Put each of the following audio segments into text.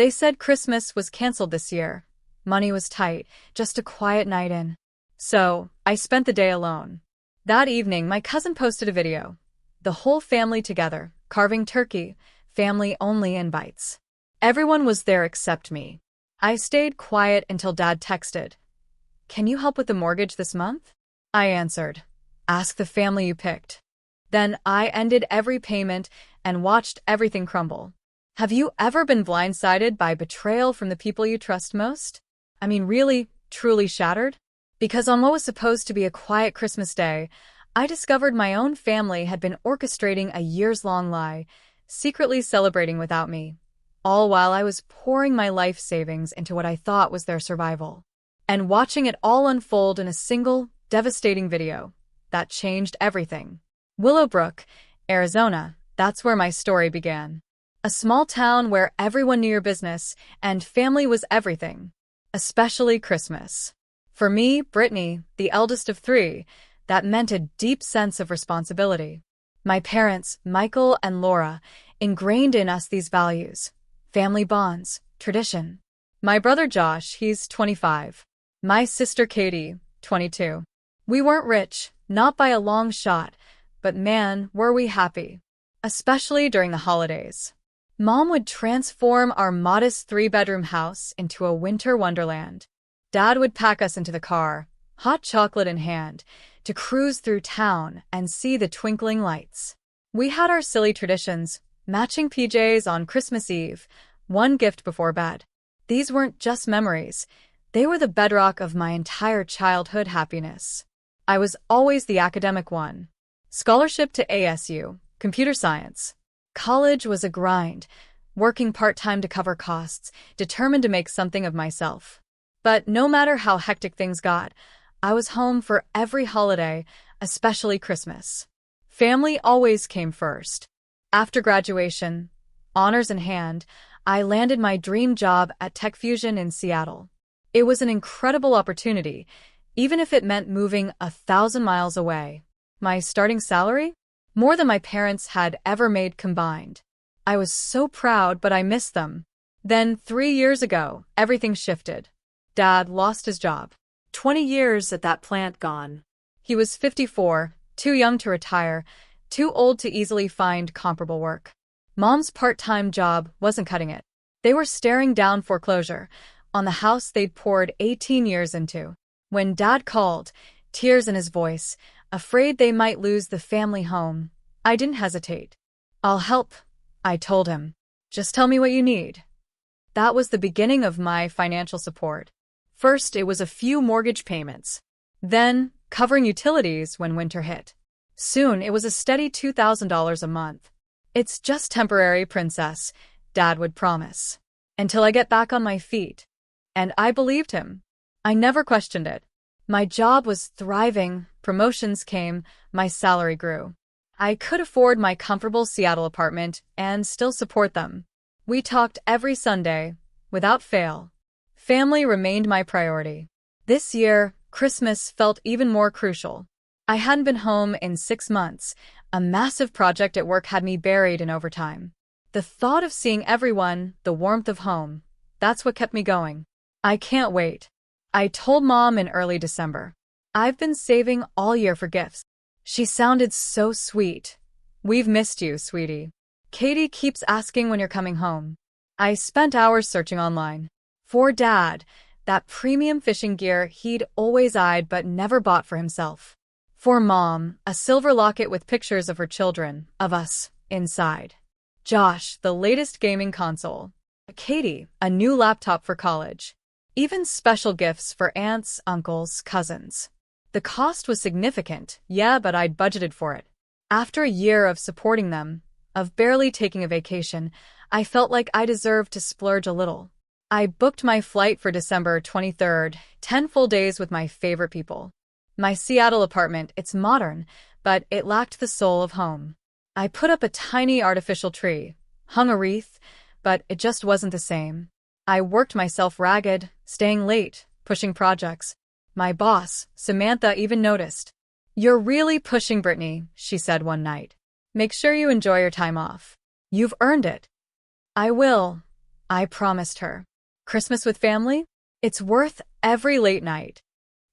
They said Christmas was canceled this year. Money was tight, just a quiet night in. So, I spent the day alone. That evening, my cousin posted a video. The whole family together, carving turkey, family-only invites. Everyone was there except me. I stayed quiet until Dad texted, "Can you help with the mortgage this month?" I answered, "Ask the family you picked." Then I ended every payment and watched everything crumble. Have you ever been blindsided by betrayal from the people you trust most? I mean, really, truly shattered? Because on what was supposed to be a quiet Christmas day, I discovered my own family had been orchestrating a years-long lie, secretly celebrating without me, all while I was pouring my life savings into what I thought was their survival. And watching it all unfold in a single, devastating video that changed everything. Willowbrook, Arizona, that's where my story began. A small town where everyone knew your business and family was everything, especially Christmas. For me, Brittany, the eldest of three, that meant a deep sense of responsibility. My parents, Michael and Laura, ingrained in us these values: family bonds, tradition. My brother Josh, he's 25. My sister Katie, 22. We weren't rich, not by a long shot, but man, were we happy. Especially during the holidays. Mom would transform our modest 3-bedroom house into a winter wonderland. Dad would pack us into the car, hot chocolate in hand, to cruise through town and see the twinkling lights. We had our silly traditions, matching PJs on Christmas Eve, one gift before bed. These weren't just memories. They were the bedrock of my entire childhood happiness. I was always the academic one. Scholarship to ASU, computer science. College was a grind, working part-time to cover costs, determined to make something of myself. But no matter how hectic things got, I was home for every holiday, especially Christmas. Family always came first. After graduation, honors in hand, I landed my dream job at Tech Fusion in Seattle. It was an incredible opportunity, even if it meant moving 1,000 miles away. My starting salary? More than my parents had ever made combined. I was so proud, but I missed them. Then, 3 years ago, everything shifted. Dad lost his job. 20 years at that plant gone. He was 54, too young to retire, too old to easily find comparable work. Mom's part-time job wasn't cutting it. They were staring down foreclosure on the house they'd poured 18 years into. When Dad called, tears in his voice, afraid they might lose the family home, I didn't hesitate. "I'll help," I told him. "Just tell me what you need." That was the beginning of my financial support. First, it was a few mortgage payments. Then, covering utilities when winter hit. Soon, it was a steady $2,000 a month. "It's just temporary, princess," Dad would promise. "Until I get back on my feet." And I believed him. I never questioned it. My job was thriving, promotions came, my salary grew. I could afford my comfortable Seattle apartment and still support them. We talked every Sunday, without fail. Family remained my priority. This year, Christmas felt even more crucial. I hadn't been home in 6 months. A massive project at work had me buried in overtime. The thought of seeing everyone, the warmth of home, that's what kept me going. I can't wait. I told Mom in early December. I've been saving all year for gifts. She sounded so sweet. "We've missed you, sweetie. Katie keeps asking when you're coming home." I spent hours searching online. For Dad, that premium fishing gear he'd always eyed but never bought for himself. For Mom, a silver locket with pictures of her children, of us, inside. Josh, the latest gaming console. Katie, a new laptop for college. Even special gifts for aunts, uncles, cousins. The cost was significant, yeah, but I'd budgeted for it. After a year of supporting them, of barely taking a vacation, I felt like I deserved to splurge a little. I booked my flight for December 23rd, 10 full days with my favorite people. My Seattle apartment, it's modern, but it lacked the soul of home. I put up a tiny artificial tree, hung a wreath, but it just wasn't the same. I worked myself ragged, staying late, pushing projects. My boss, Samantha, even noticed. "You're really pushing, Brittany," she said one night. "Make sure you enjoy your time off. You've earned it." "I will," I promised her. Christmas with family? It's worth every late night.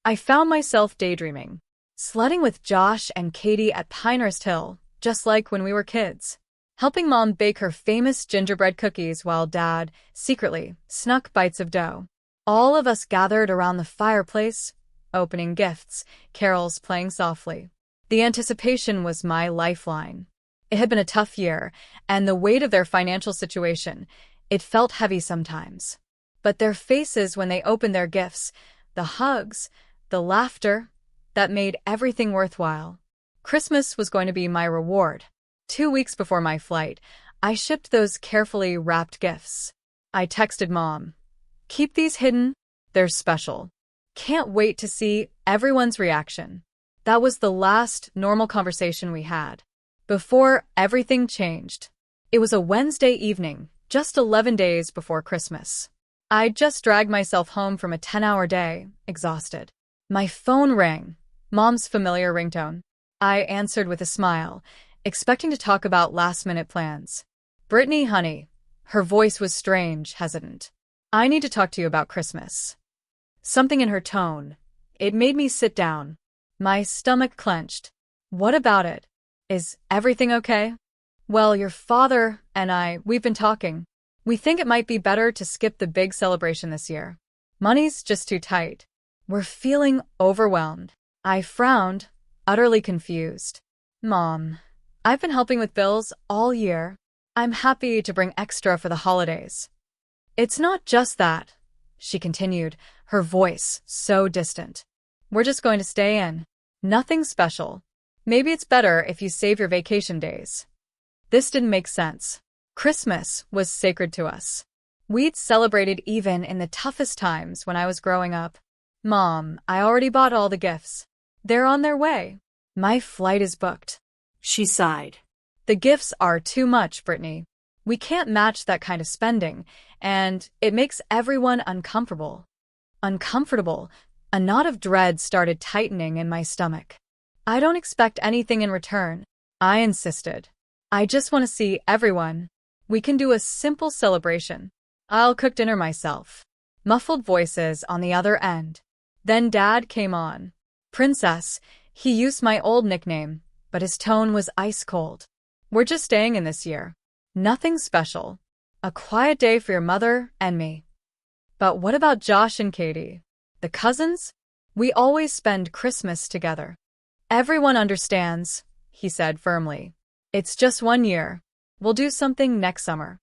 I found myself daydreaming, sledding with Josh and Katie at Pinehurst Hill, just like when we were kids, helping Mom bake her famous gingerbread cookies while Dad, secretly, snuck bites of dough. All of us gathered around the fireplace, opening gifts, carols playing softly. The anticipation was my lifeline. It had been a tough year, and the weight of their financial situation, it felt heavy sometimes. But their faces when they opened their gifts, the hugs, the laughter, that made everything worthwhile. Christmas was going to be my reward. 2 weeks before my flight, I shipped those carefully wrapped gifts. I texted Mom, "Keep these hidden, they're special. Can't wait to see everyone's reaction." That was the last normal conversation we had, before everything changed. It was a Wednesday evening, just 11 days before Christmas. I'd just dragged myself home from a 10-hour day, exhausted. My phone rang, Mom's familiar ringtone. I answered with a smile, expecting to talk about last-minute plans. "Brittany, honey." Her voice was strange, hesitant. "I need to talk to you about Christmas." Something in her tone. It made me sit down. My stomach clenched. "What about it? Is everything okay?" "Well, your father and we've been talking. We think it might be better to skip the big celebration this year. Money's just too tight. We're feeling overwhelmed." I frowned, utterly confused. "Mom, I've been helping with bills all year. I'm happy to bring extra for the holidays." "It's not just that," she continued, her voice so distant. "We're just going to stay in. Nothing special. Maybe it's better if you save your vacation days." This didn't make sense. Christmas was sacred to us. We'd celebrated even in the toughest times when I was growing up. "Mom, I already bought all the gifts. They're on their way. My flight is booked." She sighed. "The gifts are too much, Brittany. We can't match that kind of spending, and it makes everyone uncomfortable." Uncomfortable? A knot of dread started tightening in my stomach. "I don't expect anything in return," I insisted. "I just want to see everyone. We can do a simple celebration. I'll cook dinner myself." Muffled voices on the other end. Then Dad came on. "Princess," he used my old nickname, but his tone was ice cold. "We're just staying in this year. Nothing special. A quiet day for your mother and me." "But what about Josh and Katie? The cousins? We always spend Christmas together." "Everyone understands," he said firmly. "It's just 1 year. We'll do something next summer."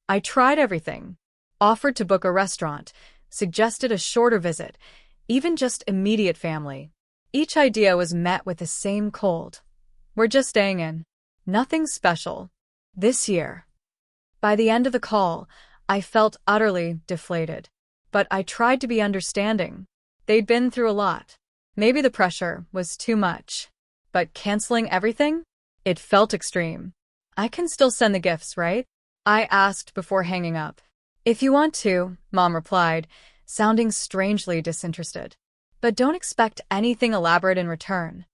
I tried everything. Offered to book a restaurant, suggested a shorter visit, even just immediate family. Each idea was met with the same cold. "We're just staying in. Nothing special. This year." By the end of the call, I felt utterly deflated. But I tried to be understanding. They'd been through a lot. Maybe the pressure was too much. But canceling everything? It felt extreme. "I can still send the gifts, right?" I asked before hanging up. "If you want to," Mom replied, sounding strangely disinterested. "But don't expect anything elaborate in return."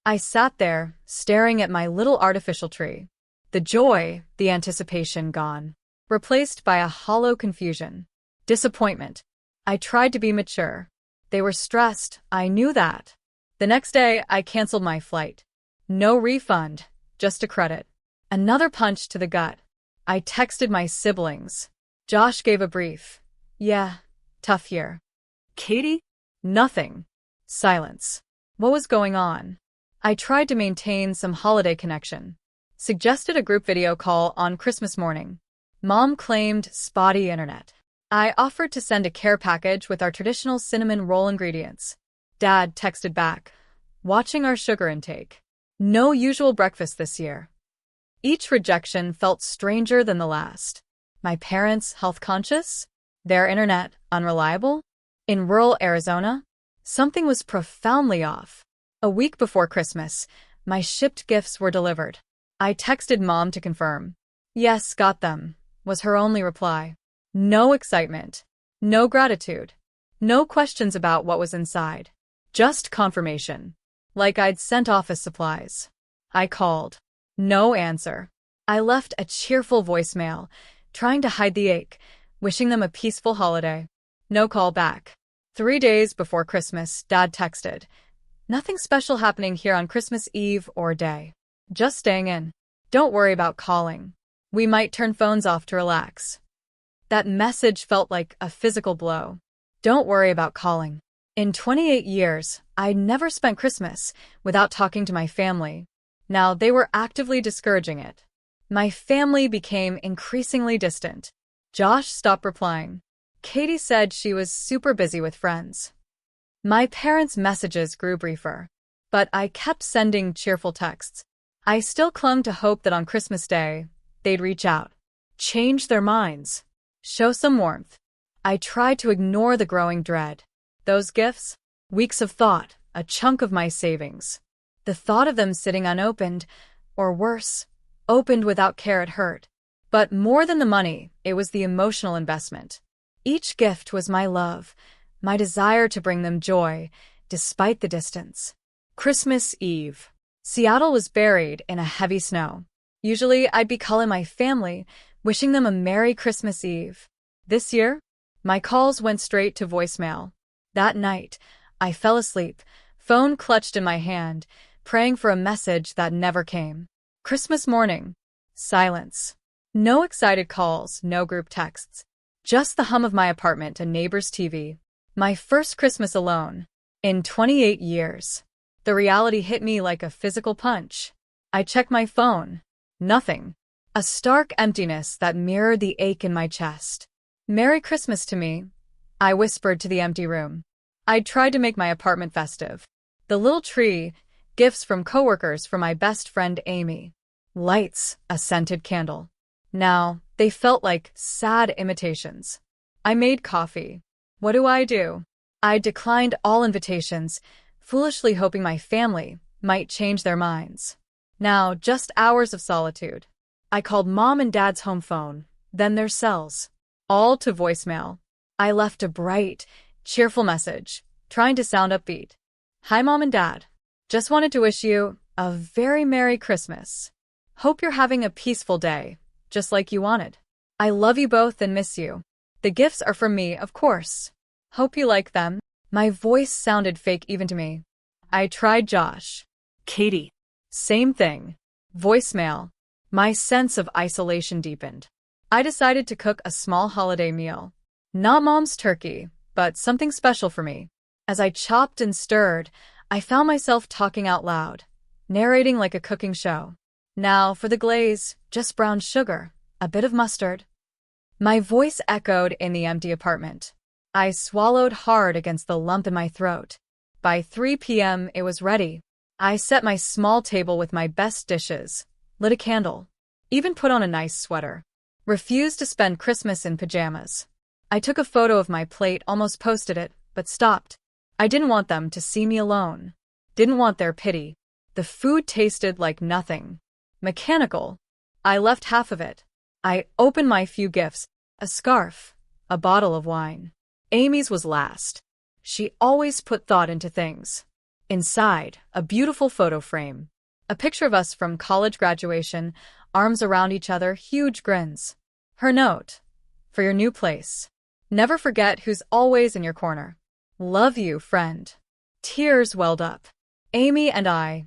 I sat there, staring at my little artificial tree. The joy, the anticipation gone, replaced by a hollow confusion. Disappointment. I tried to be mature. They were stressed, I knew that. The next day, I canceled my flight. No refund, just a credit. Another punch to the gut. I texted my siblings. Josh gave a brief, "Yeah, tough year." Katie? Nothing. Silence. What was going on? I tried to maintain some holiday connection. Suggested a group video call on Christmas morning. Mom claimed spotty internet. I offered to send a care package with our traditional cinnamon roll ingredients. Dad texted back, watching our sugar intake. No usual breakfast this year. Each rejection felt stranger than the last. My parents health-conscious? Their internet unreliable? In rural Arizona? Something was profoundly off. A week before Christmas, my shipped gifts were delivered. I texted Mom to confirm. "Yes, got them," was her only reply. No excitement. No gratitude. No questions about what was inside. Just confirmation. Like I'd sent office supplies. I called. No answer. I left a cheerful voicemail, trying to hide the ache, wishing them a peaceful holiday. No call back. 3 days before Christmas, Dad texted, "Nothing special happening here on Christmas Eve or day. Just staying in. Don't worry about calling. We might turn phones off to relax." That message felt like a physical blow. Don't worry about calling. In 28 years, I'd never spent Christmas without talking to my family. Now they were actively discouraging it. My family became increasingly distant. Josh stopped replying. Katie said she was super busy with friends. My parents' messages grew briefer, but I kept sending cheerful texts. I still clung to hope that on Christmas Day, they'd reach out, change their minds, show some warmth. I tried to ignore the growing dread. Those gifts? Weeks of thought, a chunk of my savings. The thought of them sitting unopened, or worse, opened without care, it hurt. But more than the money, it was the emotional investment. Each gift was my love, my desire to bring them joy, despite the distance. Christmas Eve. Seattle was buried in a heavy snow. Usually, I'd be calling my family, wishing them a Merry Christmas Eve. This year, my calls went straight to voicemail. That night, I fell asleep, phone clutched in my hand, praying for a message that never came. Christmas morning. Silence. No excited calls, no group texts. Just the hum of my apartment and neighbor's TV. My first Christmas alone. In 28 years. The reality hit me like a physical punch. I checked my phone. Nothing. A stark emptiness that mirrored the ache in my chest. "Merry Christmas to me," I whispered to the empty room. I'd tried to make my apartment festive. The little tree, gifts from coworkers for my best friend Amy. Lights, a scented candle. Now, they felt like sad imitations. I made coffee. What do? I declined all invitations, foolishly hoping my family might change their minds. Now, just hours of solitude. I called Mom and Dad's home phone, then their cells. All to voicemail. I left a bright, cheerful message, trying to sound upbeat. "Hi, Mom and Dad. Just wanted to wish you a very Merry Christmas. Hope you're having a peaceful day, just like you wanted. I love you both and miss you. The gifts are from me, of course. Hope you like them." My voice sounded fake even to me. I tried Josh. Katie. Same thing. Voicemail. My sense of isolation deepened. I decided to cook a small holiday meal. Not Mom's turkey, but something special for me. As I chopped and stirred, I found myself talking out loud, narrating like a cooking show. "Now for the glaze, just brown sugar, a bit of mustard." My voice echoed in the empty apartment. I swallowed hard against the lump in my throat. By 3 p.m., it was ready. I set my small table with my best dishes, lit a candle, even put on a nice sweater. Refused to spend Christmas in pajamas. I took a photo of my plate, almost posted it, but stopped. I didn't want them to see me alone. Didn't want their pity. The food tasted like nothing. Mechanical. I left half of it. I opened my few gifts, a scarf, a bottle of wine. Amy's was last. She always put thought into things. Inside, a beautiful photo frame. A picture of us from college graduation, arms around each other, huge grins. Her note. "For your new place. Never forget who's always in your corner. Love you, friend." Tears welled up. Amy and I,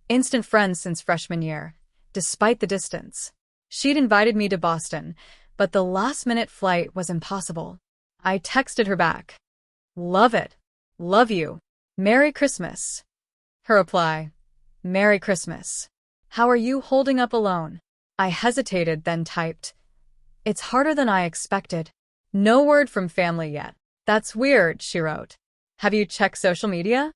instant friends since freshman year, despite the distance. She'd invited me to Boston, but the last-minute flight was impossible. I texted her back. "Love it. Love you. Merry Christmas." Her reply. "Merry Christmas. How are you holding up alone?" I hesitated, then typed. "It's harder than I expected. No word from family yet." "That's weird," she wrote. "Have you checked social media?"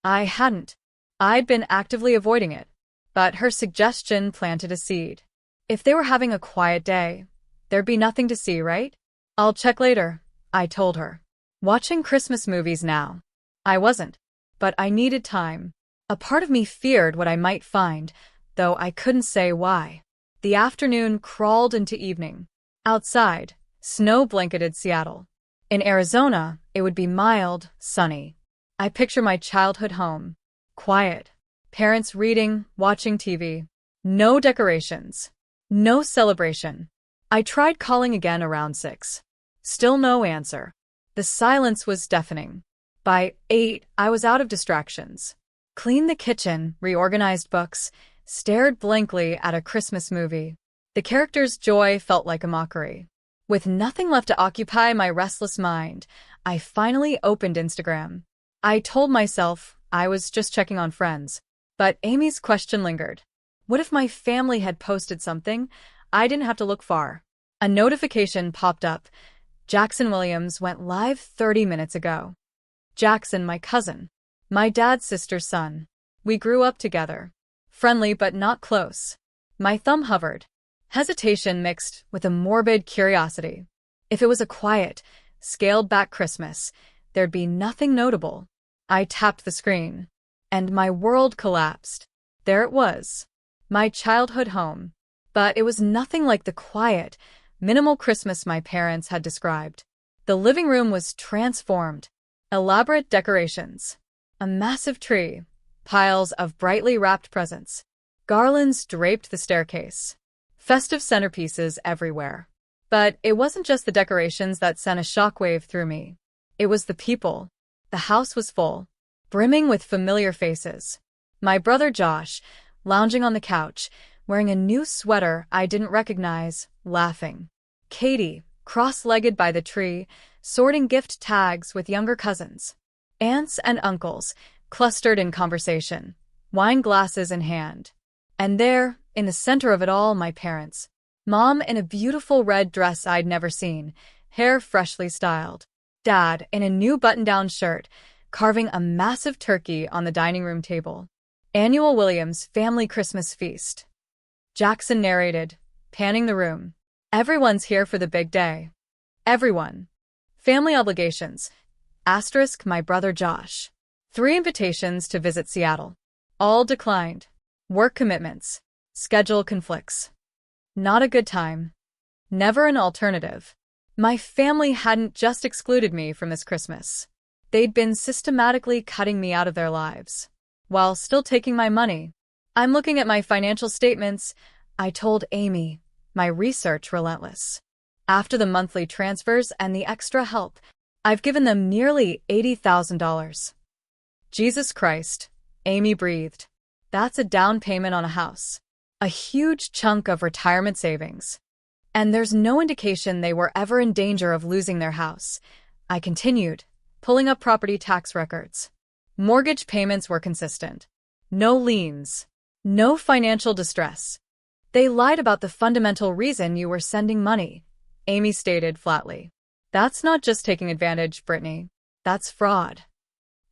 I hadn't. I'd been actively avoiding it. But her suggestion planted a seed. If they were having a quiet day, there'd be nothing to see, right? "I'll check later," I told her. Watching Christmas movies now. I wasn't. But I needed time. A part of me feared what I might find, though I couldn't say why. The afternoon crawled into evening. Outside, snow blanketed Seattle. In Arizona, it would be mild, sunny. I picture my childhood home. Quiet. Parents reading, watching TV. No decorations. No celebration. I tried calling again around 6. Still no answer. The silence was deafening. By 8, I was out of distractions. Cleaned the kitchen, reorganized books, stared blankly at a Christmas movie. The character's joy felt like a mockery. With nothing left to occupy my restless mind, I finally opened Instagram. I told myself I was just checking on friends, but Amy's question lingered. What if my family had posted something? I didn't have to look far. A notification popped up. Jackson Williams went live 30 minutes ago. Jackson, my cousin. My dad's sister's son. We grew up together. Friendly but not close. My thumb hovered. Hesitation mixed with a morbid curiosity. If it was a quiet, scaled-back Christmas, there'd be nothing notable. I tapped the screen, and my world collapsed. There it was. My childhood home. But it was nothing like the quiet, minimal Christmas my parents had described. The living room was transformed. Elaborate decorations. A massive tree. Piles of brightly wrapped presents. Garlands draped the staircase. Festive centerpieces everywhere. But it wasn't just the decorations that sent a shockwave through me. It was the people. The house was full, brimming with familiar faces. My brother Josh, lounging on the couch, wearing a new sweater I didn't recognize, laughing. Katie, cross-legged by the tree, sorting gift tags with younger cousins. Aunts and uncles, clustered in conversation, wine glasses in hand. And there, in the center of it all, my parents. Mom in a beautiful red dress I'd never seen, hair freshly styled. Dad in a new button-down shirt, carving a massive turkey on the dining room table. Annual Williams family Christmas feast. Jackson narrated, panning the room. Everyone's here for the big day. Everyone. Family obligations. Asterisk my brother Josh. 3 invitations to visit Seattle. All declined. Work commitments. Schedule conflicts. Not a good time. Never an alternative. My family hadn't just excluded me from this Christmas. They'd been systematically cutting me out of their lives, while still taking my money. I'm looking at my financial statements, I told Amy, my research relentless. After the monthly transfers and the extra help, I've given them nearly $80,000. Jesus Christ, Amy breathed. That's a down payment on a house. A huge chunk of retirement savings. And there's no indication they were ever in danger of losing their house. I continued, pulling up property tax records. Mortgage payments were consistent. No liens. No financial distress. They lied about the fundamental reason you were sending money, Amy stated flatly. That's not just taking advantage, Brittany. That's fraud.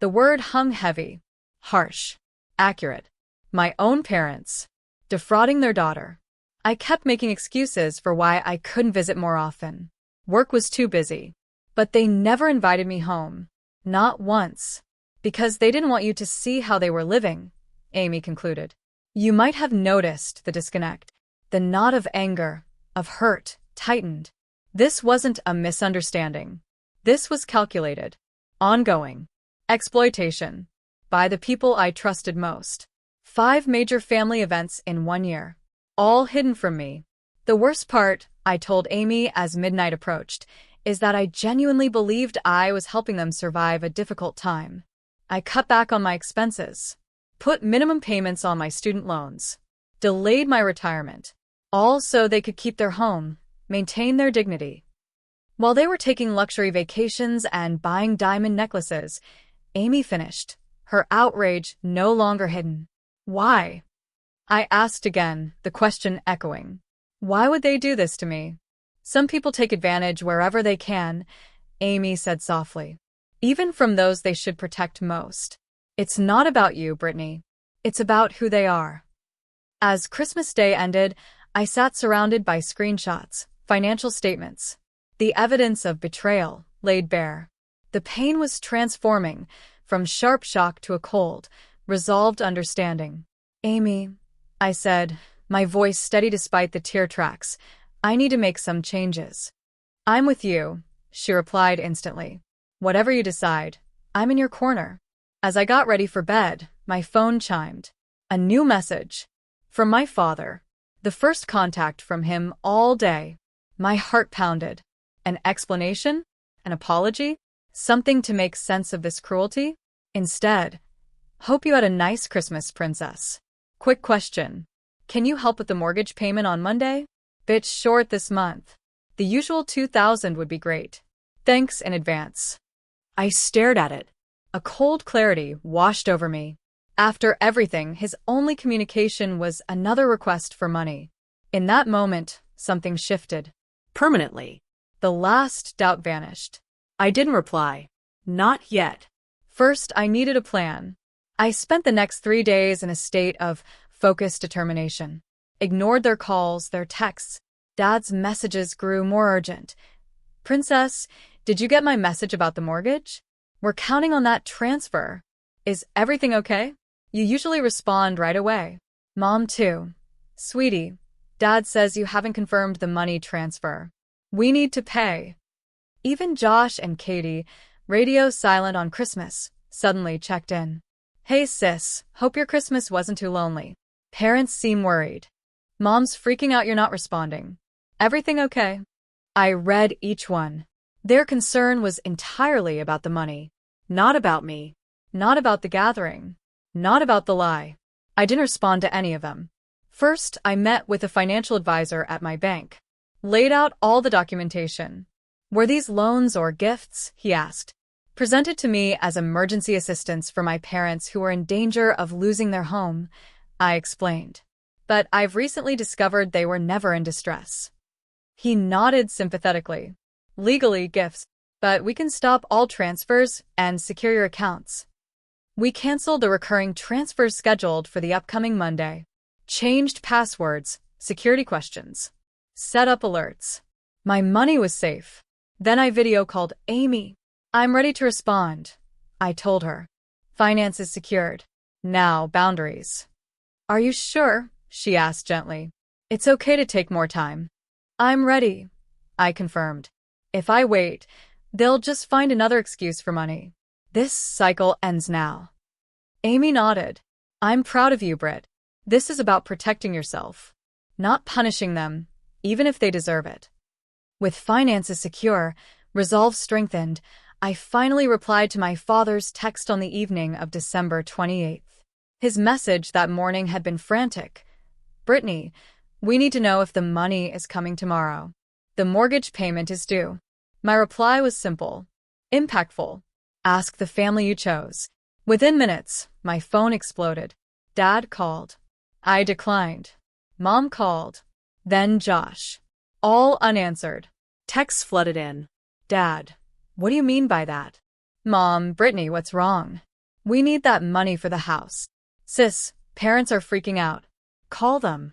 The word hung heavy, harsh, accurate. My own parents. Defrauding their daughter. I kept making excuses for why I couldn't visit more often. Work was too busy. But they never invited me home. Not once. Because they didn't want you to see how they were living, Amy concluded. You might have noticed the disconnect. The knot of anger, of hurt, tightened. This wasn't a misunderstanding. This was calculated. Ongoing. Exploitation. By the people I trusted most. 5 major family events in 1 year. All hidden from me. The worst part, I told Amy as midnight approached, is that I genuinely believed I was helping them survive a difficult time. I cut back on my expenses. Put minimum payments on my student loans. Delayed my retirement. All so they could keep their home, maintain their dignity. While they were taking luxury vacations and buying diamond necklaces, Amy finished, her outrage no longer hidden. Why? I asked again, the question echoing. Why would they do this to me? Some people take advantage wherever they can, Amy said softly. Even from those they should protect most. It's not about you, Brittany. It's about who they are. As Christmas Day ended, I sat surrounded by screenshots, financial statements. The evidence of betrayal laid bare. The pain was transforming, from sharp shock to a cold, resolved understanding. Amy, I said, my voice steady despite the tear tracks, I need to make some changes. I'm with you, she replied instantly. Whatever you decide, I'm in your corner. As I got ready for bed, my phone chimed. A new message. From my father. The first contact from him all day. My heart pounded. An explanation? An apology? Something to make sense of this cruelty? Instead, hope you had a nice Christmas, princess. Quick question. Can you help with the mortgage payment on Monday? Bit short this month. The usual $2,000 would be great. Thanks in advance. I stared at it. A cold clarity washed over me. After everything, his only communication was another request for money. In that moment, something shifted. Permanently. The last doubt vanished. I didn't reply. Not yet. First, I needed a plan. I spent the next 3 days in a state of focused determination. Ignored their calls, their texts. Dad's messages grew more urgent. Princess, did you get my message about the mortgage? We're counting on that transfer. Is everything okay? You usually respond right away. Mom, too. Sweetie, Dad says you haven't confirmed the money transfer. We need to pay. Even Josh and Katie, radio silent on Christmas, suddenly checked in. Hey sis, hope your Christmas wasn't too lonely. Parents seem worried. Mom's freaking out you're not responding. Everything okay? I read each one. Their concern was entirely about the money. Not about me. Not about the gathering. Not about the lie. I didn't respond to any of them. First, I met with a financial advisor at my bank. Laid out all the documentation. Were these loans or gifts? He asked. Presented to me as emergency assistance for my parents who were in danger of losing their home, I explained. But I've recently discovered they were never in distress. He nodded sympathetically. Legally, gifts, but we can stop all transfers and secure your accounts. We canceled the recurring transfers scheduled for the upcoming Monday. Changed passwords, security questions. Set up alerts. My money was safe. Then I video called Amy. I'm ready to respond, I told her. Finances secured. Now, boundaries. Are you sure? She asked gently. It's okay to take more time. I'm ready, I confirmed. If I wait, they'll just find another excuse for money. This cycle ends now. Amy nodded. I'm proud of you, Britt. This is about protecting yourself, not punishing them, even if they deserve it. With finances secure, resolve strengthened, I finally replied to my father's text on the evening of December 28th. His message that morning had been frantic. Brittany, we need to know if the money is coming tomorrow. The mortgage payment is due. My reply was simple, impactful. Ask the family you chose. Within minutes, my phone exploded. Dad called. I declined. Mom called. Then Josh. All unanswered. Texts flooded in. Dad, what do you mean by that? Mom, Brittany, what's wrong? We need that money for the house. Sis, parents are freaking out. Call them.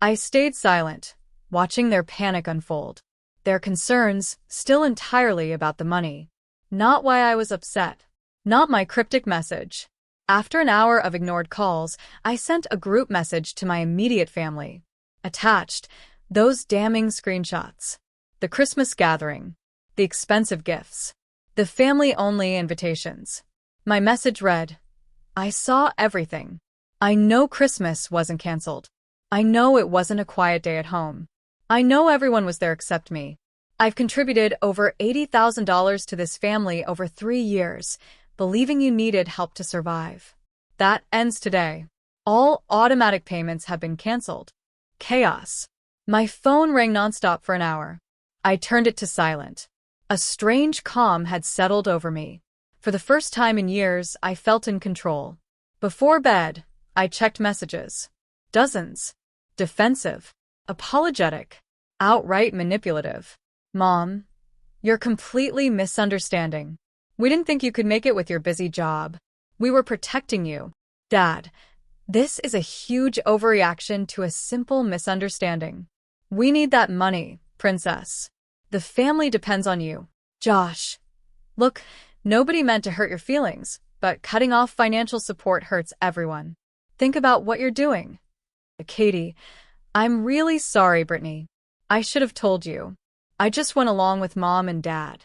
I stayed silent, watching their panic unfold. Their concerns still entirely about the money. Not why I was upset. Not my cryptic message. After an hour of ignored calls, I sent a group message to my immediate family. Attached, those damning screenshots. The Christmas gathering. The expensive gifts. The family-only invitations. My message read, I saw everything. I know Christmas wasn't canceled. I know it wasn't a quiet day at home. I know everyone was there except me. I've contributed over $80,000 to this family over 3 years, believing you needed help to survive. That ends today. All automatic payments have been canceled. Chaos. My phone rang nonstop for an hour. I turned it to silent. A strange calm had settled over me. For the first time in years, I felt in control. Before bed, I checked messages. Dozens. Defensive. Apologetic. Outright manipulative. Mom, you're completely misunderstanding. We didn't think you could make it with your busy job. We were protecting you. Dad, this is a huge overreaction to a simple misunderstanding. We need that money, princess. The family depends on you. Josh. Look, nobody meant to hurt your feelings, but cutting off financial support hurts everyone. Think about what you're doing. Katie, I'm really sorry, Brittany. I should have told you. I just went along with Mom and Dad.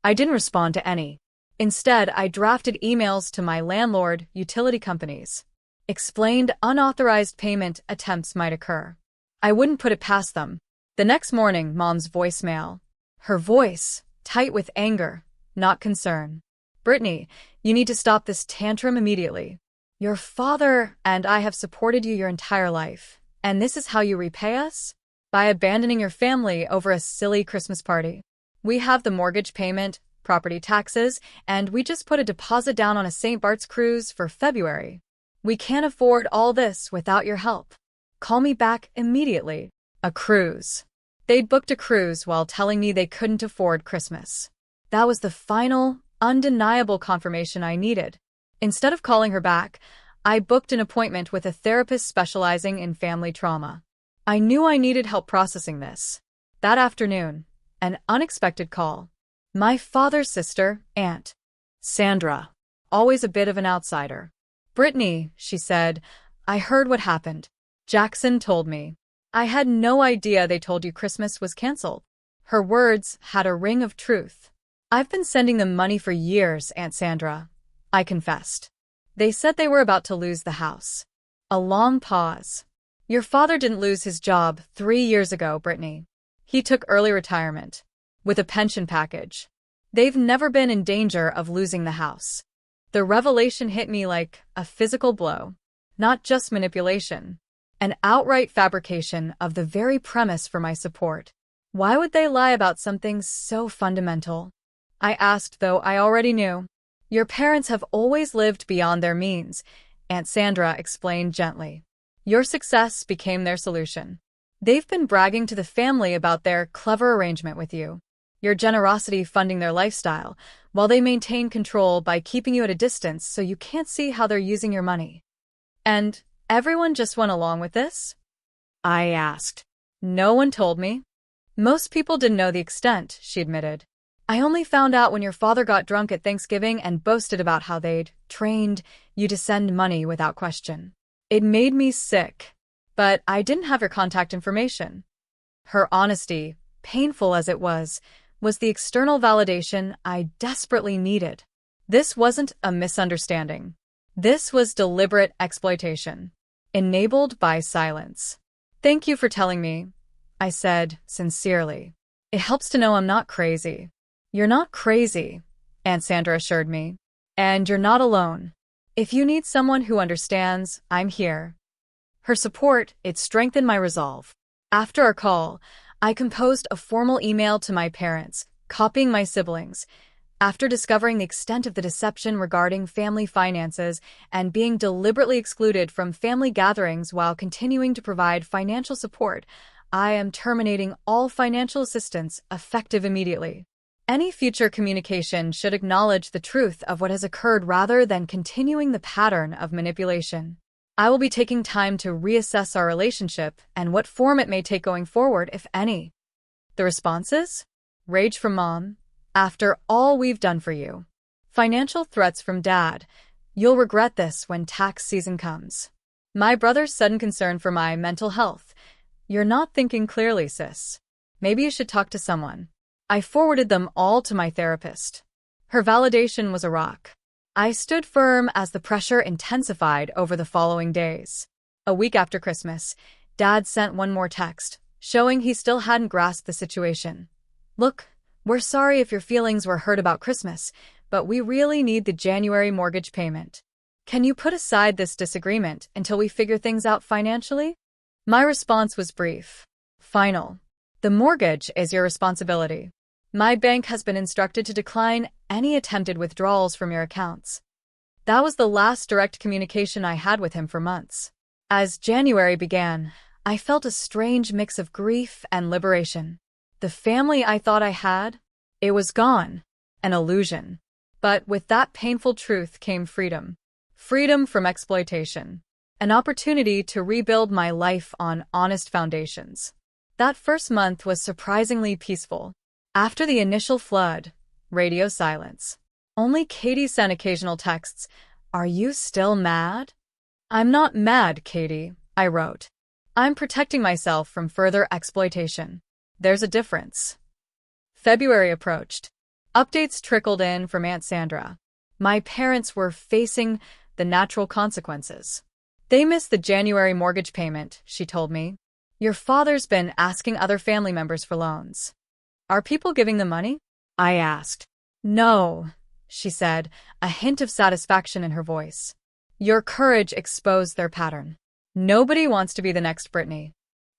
I didn't respond to any. Instead, I drafted emails to my landlord, utility companies. Explained unauthorized payment attempts might occur. I wouldn't put it past them. The next morning, Mom's voicemail. her voice tight with anger, not concern. Brittany, you need to stop this tantrum immediately. Your father and I have supported you your entire life, and this is how you repay us? By abandoning your family over a silly Christmas party. We have the mortgage payment, property taxes, and we just put a deposit down on a St. Bart's cruise for February. We can't afford all this without your help. Call me back immediately. A cruise. They'd booked a cruise while telling me they couldn't afford Christmas. That was the final, undeniable confirmation I needed. Instead of calling her back, I booked an appointment with a therapist specializing in family trauma. I knew I needed help processing this. That afternoon, an unexpected call. My father's sister, Aunt Sandra, always a bit of an outsider. Brittany, she said, I heard what happened. Jackson told me. I had no idea they told you Christmas was canceled. Her words had a ring of truth. I've been sending them money for years, Aunt Sandra, I confessed. They said they were about to lose the house. A long pause. Your father didn't lose his job 3 years ago, Brittany. He took early retirement, with a pension package. They've never been in danger of losing the house. The revelation hit me like a physical blow, not just manipulation, an outright fabrication of the very premise for my support. Why would they lie about something so fundamental? I asked, though I already knew. Your parents have always lived beyond their means, Aunt Sandra explained gently. Your success became their solution. They've been bragging to the family about their clever arrangement with you, your generosity funding their lifestyle, while they maintain control by keeping you at a distance so you can't see how they're using your money. And everyone just went along with this? I asked. No one told me. Most people didn't know the extent, she admitted. I only found out when your father got drunk at Thanksgiving and boasted about how they'd trained you to send money without question. It made me sick, but I didn't have your contact information. Her honesty, painful as it was the external validation I desperately needed. This wasn't a misunderstanding. This was deliberate exploitation, enabled by silence. Thank you for telling me, I said sincerely. It helps to know I'm not crazy. You're not crazy, Aunt Sandra assured me. And you're not alone. If you need someone who understands, I'm here. Her support, it strengthened my resolve. After our call, I composed a formal email to my parents, copying my siblings. After discovering the extent of the deception regarding family finances and being deliberately excluded from family gatherings while continuing to provide financial support, I am terminating all financial assistance effective immediately. Any future communication should acknowledge the truth of what has occurred rather than continuing the pattern of manipulation. I will be taking time to reassess our relationship and what form it may take going forward, if any. The responses? Rage from Mom. After all we've done for you. Financial threats from Dad. You'll regret this when tax season comes. My brother's sudden concern for my mental health. You're not thinking clearly, sis. Maybe you should talk to someone. I forwarded them all to my therapist. Her validation was a rock. I stood firm as the pressure intensified over the following days. A week after Christmas, Dad sent one more text, showing he still hadn't grasped the situation. Look, we're sorry if your feelings were hurt about Christmas, but we really need the January mortgage payment. Can you put aside this disagreement until we figure things out financially? My response was brief. Final. The mortgage is your responsibility. My bank has been instructed to decline any attempted withdrawals from your accounts. That was the last direct communication I had with him for months. As January began, I felt a strange mix of grief and liberation. The family I thought I had, it was gone, an illusion. But with that painful truth came freedom. Freedom from exploitation. An opportunity to rebuild my life on honest foundations. That first month was surprisingly peaceful. After the initial flood, radio silence. Only Katie sent occasional texts. Are you still mad? I'm not mad, Katie, I wrote. I'm protecting myself from further exploitation. There's a difference. February approached. Updates trickled in from Aunt Sandra. My parents were facing the natural consequences. They missed the January mortgage payment, she told me. Your father's been asking other family members for loans. Are people giving them money? I asked. No, she said, a hint of satisfaction in her voice. Your courage exposed their pattern. Nobody wants to be the next Britney.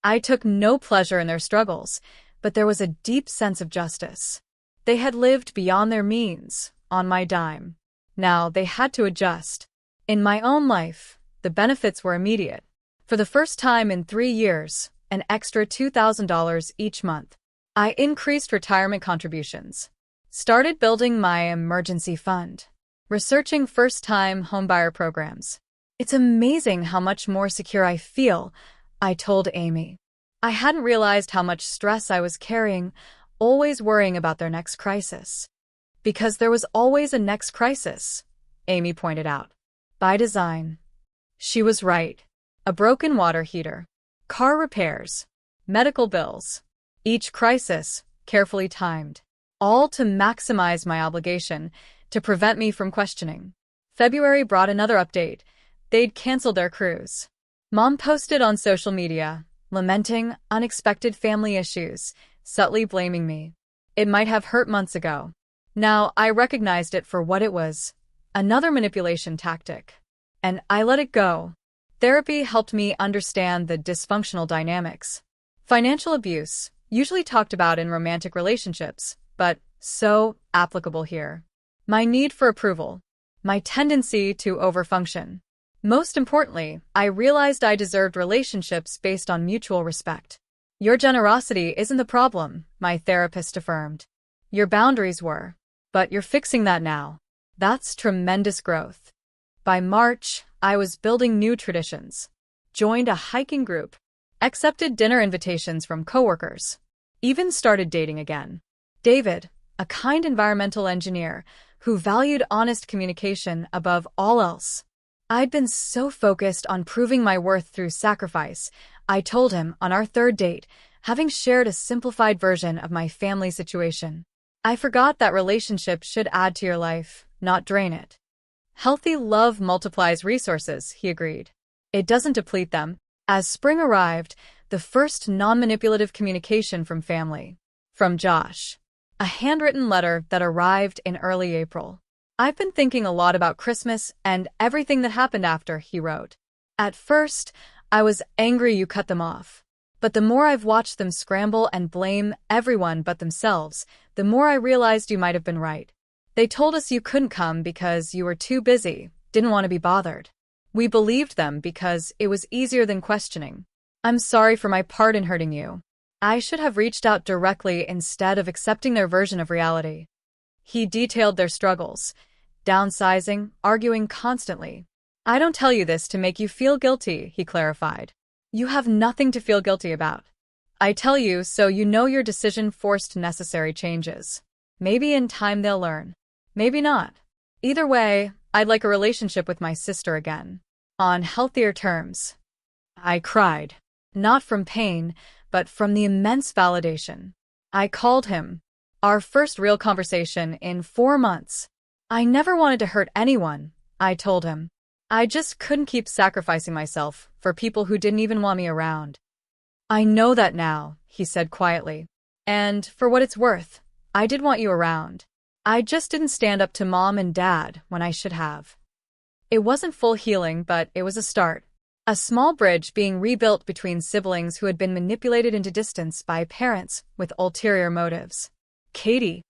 I took no pleasure in their struggles, but there was a deep sense of justice. They had lived beyond their means, on my dime. Now they had to adjust. In my own life, the benefits were immediate. For the first time in 3 years, an extra $2,000 each month. I increased retirement contributions. Started building my emergency fund. Researching first-time homebuyer programs. It's amazing how much more secure I feel, I told Amy. I hadn't realized how much stress I was carrying, always worrying about their next crisis. Because there was always a next crisis, Amy pointed out. By design. She was right. A broken water heater, car repairs, medical bills. Each crisis, carefully timed. All to maximize my obligation, to prevent me from questioning. February brought another update. They'd canceled their cruise. Mom posted on social media, lamenting unexpected family issues, subtly blaming me. It might have hurt months ago. Now I recognized it for what it was. Another manipulation tactic. And I let it go. Therapy helped me understand the dysfunctional dynamics. Financial abuse, usually talked about in romantic relationships, but so applicable here. My need for approval. My tendency to overfunction. Most importantly, I realized I deserved relationships based on mutual respect. Your generosity isn't the problem, my therapist affirmed. Your boundaries were. But you're fixing that now. That's tremendous growth. By March, I was building new traditions. Joined a hiking group. Accepted dinner invitations from coworkers. Even started dating again. David, a kind environmental engineer who valued honest communication above all else. I'd been so focused on proving my worth through sacrifice, I told him on our third date, having shared a simplified version of my family situation. I forgot that relationships should add to your life, not drain it. Healthy love multiplies resources, he agreed. It doesn't deplete them. As spring arrived, the first non-manipulative communication from family. From Josh. A handwritten letter that arrived in early April. I've been thinking a lot about Christmas and everything that happened after, he wrote. At first, I was angry you cut them off. But the more I've watched them scramble and blame everyone but themselves, the more I realized you might have been right. They told us you couldn't come because you were too busy, didn't want to be bothered. We believed them because it was easier than questioning. I'm sorry for my part in hurting you. I should have reached out directly instead of accepting their version of reality. He detailed their struggles. Downsizing, arguing constantly. I don't tell you this to make you feel guilty, he clarified. You have nothing to feel guilty about. I tell you so you know your decision forced necessary changes. Maybe in time they'll learn. Maybe not. Either way, I'd like a relationship with my sister again. On healthier terms. I cried. Not from pain, but from the immense validation. I called him. Our first real conversation in 4 months. I never wanted to hurt anyone, I told him. I just couldn't keep sacrificing myself for people who didn't even want me around. I know that now, he said quietly. And for what it's worth, I did want you around. I just didn't stand up to Mom and Dad when I should have. It wasn't full healing, but it was a start. A small bridge being rebuilt between siblings who had been manipulated into distance by parents with ulterior motives. Katie.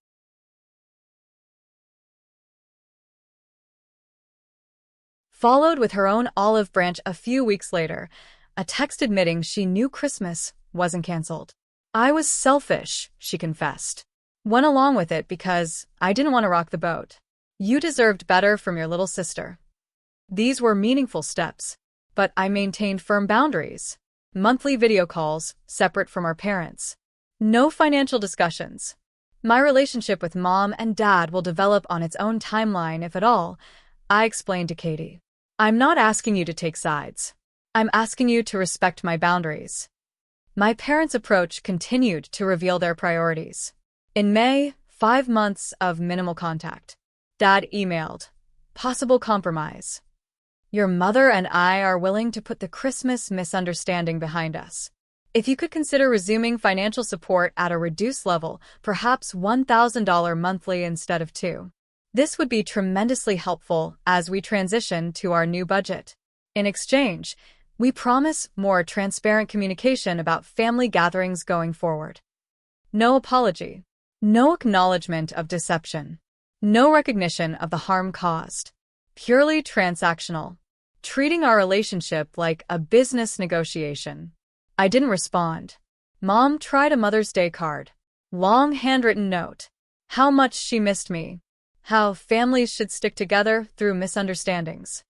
Followed with her own olive branch a few weeks later, a text admitting she knew Christmas wasn't canceled. I was selfish, she confessed. Went along with it because I didn't want to rock the boat. You deserved better from your little sister. These were meaningful steps, but I maintained firm boundaries. Monthly video calls, separate from our parents. No financial discussions. My relationship with Mom and Dad will develop on its own timeline, if at all, I explained to Katie. I'm not asking you to take sides. I'm asking you to respect my boundaries. My parents' approach continued to reveal their priorities. In May, 5 months of minimal contact. Dad emailed. Possible compromise. Your mother and I are willing to put the Christmas misunderstanding behind us. If you could consider resuming financial support at a reduced level, perhaps $1,000 monthly instead of two. This would be tremendously helpful as we transition to our new budget. In exchange, we promise more transparent communication about family gatherings going forward. No apology. No acknowledgement of deception. No recognition of the harm caused. Purely transactional. Treating our relationship like a business negotiation. I didn't respond. Mom tried a Mother's Day card. Long handwritten note. How much she missed me. How families should stick together through misunderstandings.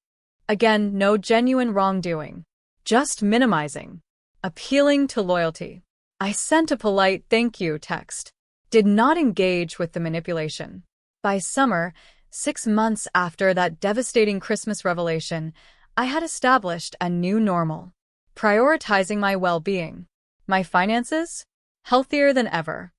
Again, no genuine wrongdoing. Just minimizing. Appealing to loyalty. I sent a polite thank you text. Did not engage with the manipulation. By summer, 6 months after that devastating Christmas revelation, I had established a new normal. Prioritizing my well-being. My finances? Healthier than ever.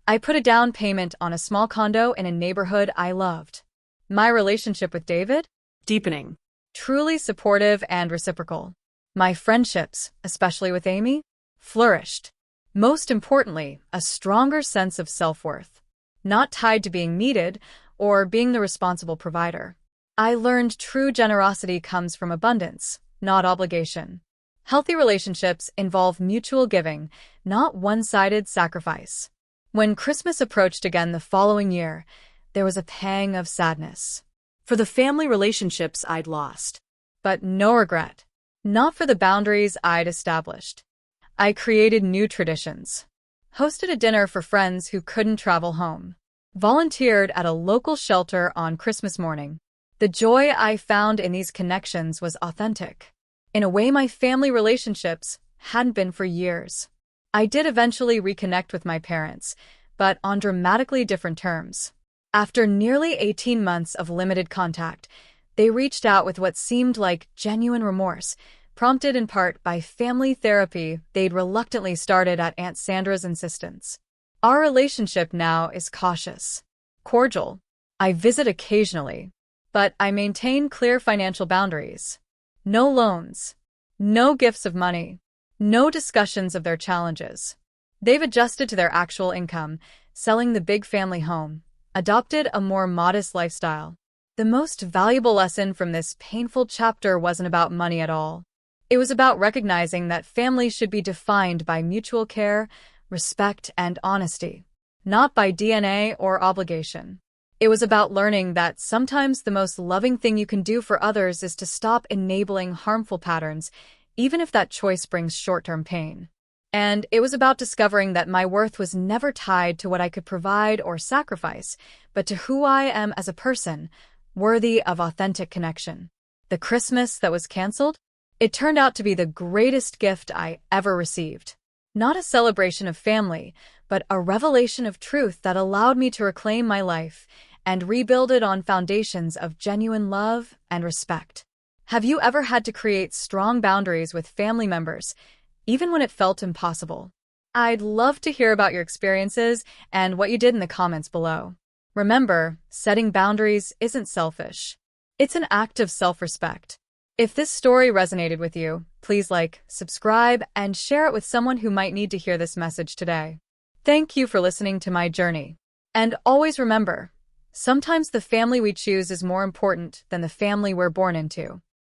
I put a down payment on a small condo in a neighborhood I loved. My relationship with David? Deepening. Truly supportive and reciprocal. My friendships, especially with Amy, flourished. Most importantly, a stronger sense of self-worth. Not tied to being needed or being the responsible provider. I learned true generosity comes from abundance, not obligation. Healthy relationships involve mutual giving, not one-sided sacrifice. When Christmas approached again the following year, there was a pang of sadness. For the family relationships I'd lost. But no regret. Not for the boundaries I'd established. I created new traditions. Hosted a dinner for friends who couldn't travel home. Volunteered at a local shelter on Christmas morning. The joy I found in these connections was authentic. In a way my family relationships hadn't been for years. I did eventually reconnect with my parents, but on dramatically different terms. After nearly 18 months of limited contact, they reached out with what seemed like genuine remorse, prompted in part by family therapy they'd reluctantly started at Aunt Sandra's insistence. Our relationship now is cautious, cordial. I visit occasionally, but I maintain clear financial boundaries. No loans, no gifts of money, no discussions of their challenges. They've adjusted to their actual income, selling the big family home, adopted a more modest lifestyle. The most valuable lesson from this painful chapter wasn't about money at all. It was about recognizing that families should be defined by mutual care, respect, and honesty, not by DNA or obligation. It was about learning that sometimes the most loving thing you can do for others is to stop enabling harmful patterns, even if that choice brings short-term pain. And it was about discovering that my worth was never tied to what I could provide or sacrifice, but to who I am as a person, worthy of authentic connection. The Christmas that was canceled? It turned out to be the greatest gift I ever received. Not a celebration of family, but a revelation of truth that allowed me to reclaim my life and rebuild it on foundations of genuine love and respect. Have you ever had to create strong boundaries with family members, even when it felt impossible? I'd love to hear about your experiences and what you did in the comments below. Remember, setting boundaries isn't selfish. It's an act of self-respect. If this story resonated with you, please like, subscribe, and share it with someone who might need to hear this message today. Thank you for listening to my journey. And always remember, sometimes the family we choose is more important than the family we're born into.